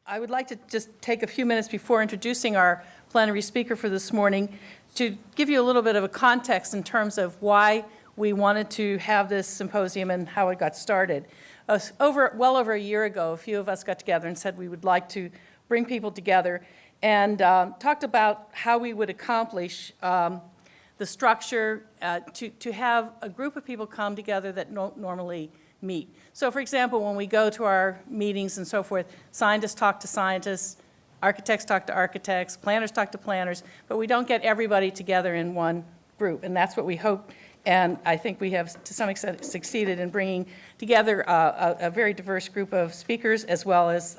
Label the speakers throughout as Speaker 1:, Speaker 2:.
Speaker 1: I would like to just take a few minutes before introducing our plenary speaker for this morning to give you a little bit of a context in terms of why we wanted to have this symposium and how it got started. Well over a year ago, a few of us got together and said we would like to bring people together and talked about how we would accomplish the structure to have a group of people come together that don't normally meet. So for example, when we go to our meetings and so forth, scientists talk to scientists, architects talk to architects, planners talk to planners, but we don't get everybody together in one group, and that's what we hope, and I think we have to some extent succeeded in bringing together a very diverse group of speakers as well as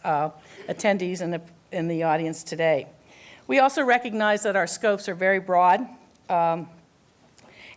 Speaker 1: attendees in the audience today. We also recognize that our scopes are very broad,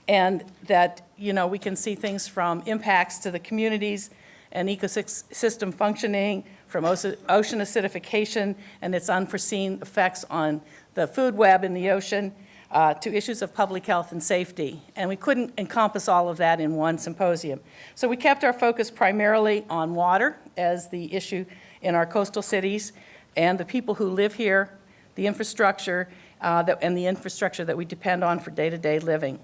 Speaker 1: and that, you know, we can see things from impacts to the communities and ecosystem functioning, from ocean acidification and its unforeseen effects on the food web in the ocean, to issues of public health and safety. And we couldn't encompass all of that in one symposium. So we kept our focus primarily on water as the issue in our coastal cities and the people who live here, the infrastructure, and the infrastructure that we depend on for day-to-day living.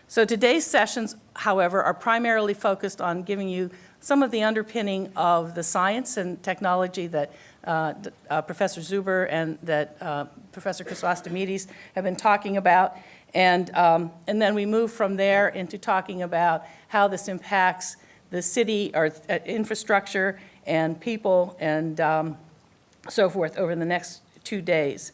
Speaker 1: So today's sessions, however, are primarily focused on giving you some of the underpinning of the science and technology that Professor Zuber and that Professor Chrysostomidis have been talking about. And then we move from there into talking about how this impacts the city or infrastructure and people and so forth over the next 2 days.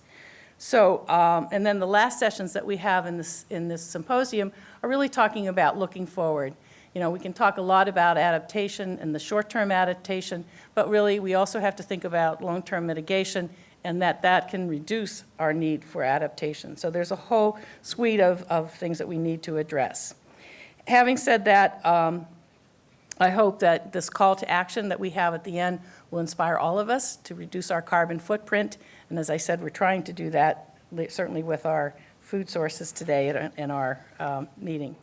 Speaker 1: So, and then the last sessions that we have in this symposium are really talking about looking forward. You know, we can talk a lot about adaptation and the short-term adaptation, but really we also have to think about long-term mitigation and that can reduce our need for adaptation. So there's a whole suite of things that we need to address. Having said that, I hope that this call to action that we have at the end will inspire all of us to reduce our carbon footprint. And as I said, we're trying to do that certainly with our food sources today in our meeting.